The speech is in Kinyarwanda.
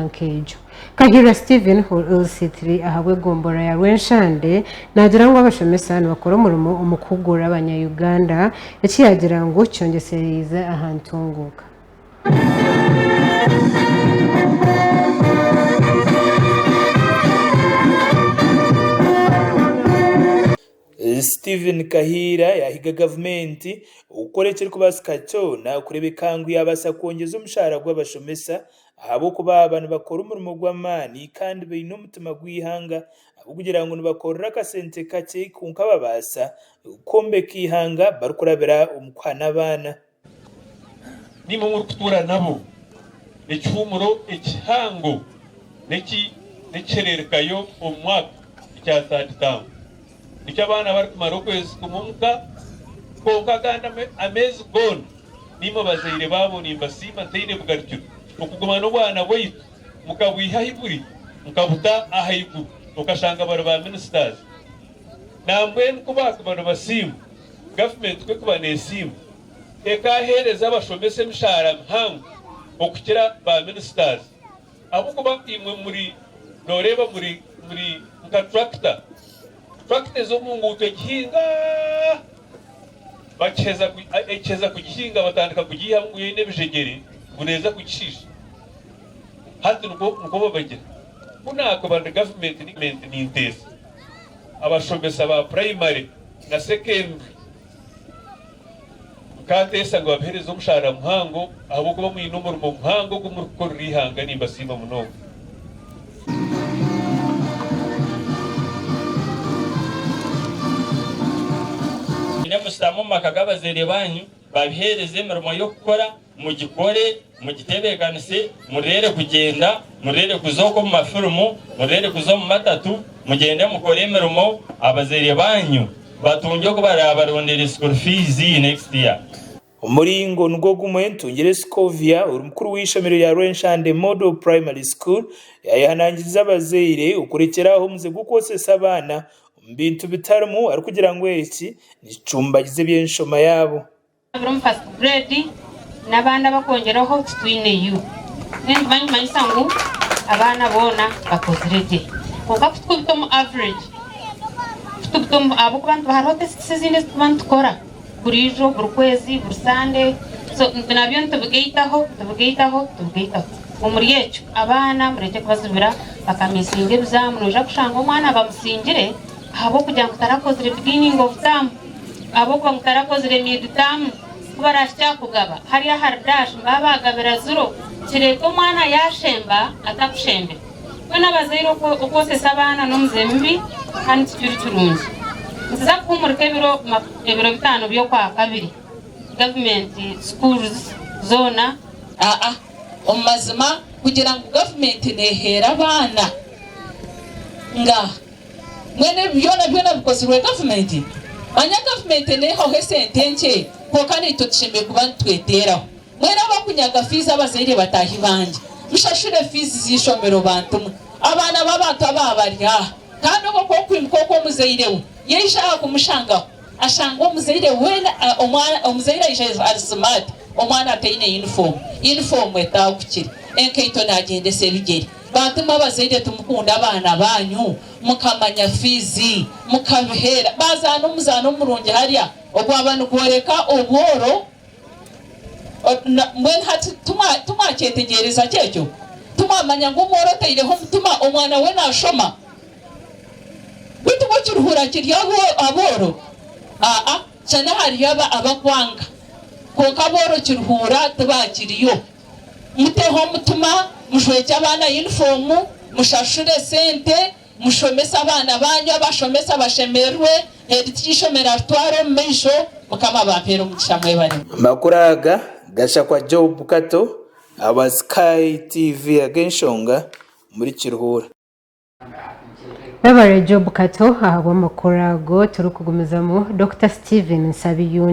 hankejo Kahira Steven LC3 ahabwe gombora ya Rwenshande nagira ngo abashomesa bakora umurimo umukugura abanya-Uganda yaciyagira ngo cyongesereza ahantunguka Steven Kahira yahiga gavumenti ukorekera kubasikacho na kurebekangwa yabasa kongeza umushara gw'abashomesa abo kuba abantu bakora umurimo gw'amani kandi bino mutima gwihanga abo kugira ngo nibakora akasente kake kunka babasa kombe kihanga barukurabera umukwana abana nimo muri kutura nabo icyumuro ikihango nekererekayo umwaka icyasatitamu nicyo abana bari kumara ukwezi kumumuka konka kandi amezi gone nimo bazaire babo nimbasima ntaine bugarukiro okuguma n'obwana bwaitu mukabwiha iburi mukabuta ahaiguru ukashanga bari ba ministers nambweni kubaka bano basimu government kwe kuba nesimu ekahereza abashomesa emishahara mihango okukira ba ministers abo kuba imwe muri noreba muri nka tractor zo munguto gihinga bakeza kugihinga batandika kugiha nguye nebijegere buneza kugishisha hati nuko babagira kunako bande government ni intesa abashomesa ba primary na secondary katesa ngo bahereze umushahara muhango abo kuba mu inomero mu muhango gumurukora rihanga nimbasima munogo musitamu makagabazere banyu babihereze imirimo yo gukora mugikore mugitebekanise murere kugenda murere kuzoko mu mafirumu murere kuzo mu matatu mugende mukore imirimo abazere banyu batunge ko barabarondera school fees next year umuringo ngo gumwentu ngere Scovia urumukuru w'ishamiro ya Rwenshande Model Primary School yahanangiriza abazere ukurikiraho muze gukosesa abana mbintu bitarmu ari kugira ngo iki nicumbagize byenshoma yabo from first grade nabana bakongeraho twine you then manyisangu abana bona bakozirege kuko twubito mu average twubito abo kubantu baharote sizine kubantu kora burijo burkwezi bursande so nabyo ntubugeitaho umuriyecho abana mureke kubazubira bakamisinge bizamu noja kushanga umwana bamusingire abo kugira ngo tarakozire beginning of term abo kugira ngo tarakozire mid term kubarashya kugaba hariya hardash babagabira zero kireko mwana yashemba atakushembe bana bazero ko se sabana no mzembi kandi turi turungi nziza kumurike ebiro bitano byo kwa kabiri government schools zona omazima kugira ngo government nehera abana nga mwene byona bikozwe government anya government neho hesente nke ko kandi tutishimbe kuba tweteraho mwene bakunyaga fees abazire batahi banje mushashure fees zishomero bantu abana babantu ababarya kandi uko kwimkoko muzeyirewe yishaka kumushanga ashanga umuzeire wena umuzeire yisha smart omwana atayine uniform etagukira enkeito nagende sebigeri batuma bazeire tumukunda abana banyu mukamanya fizi mukabihera bazana umuzano murunge hariya obwo abantu koreka obworo mwen hati tuma cyetegereza cyecyo tumamanya ngo umworo tayireho mutuma omwana we nashoma bitu bocyuruhura kiryaho aboro cyane hari yaba abakwanga ko kaboro kiruhura tubakiriyo muteho mutuma mushweke abana uniform mushashure sente mushomesa abana banyu abashomesa bashemerwe editishomera twaro mesho mukama bampero mugishamwe bari makuraga gasha kwa Job Kato aba Sky TV agenshonga muri Kiruhura Baba Job Kato abo makurago turi kugumizamo Dr. Steven Sabiyuni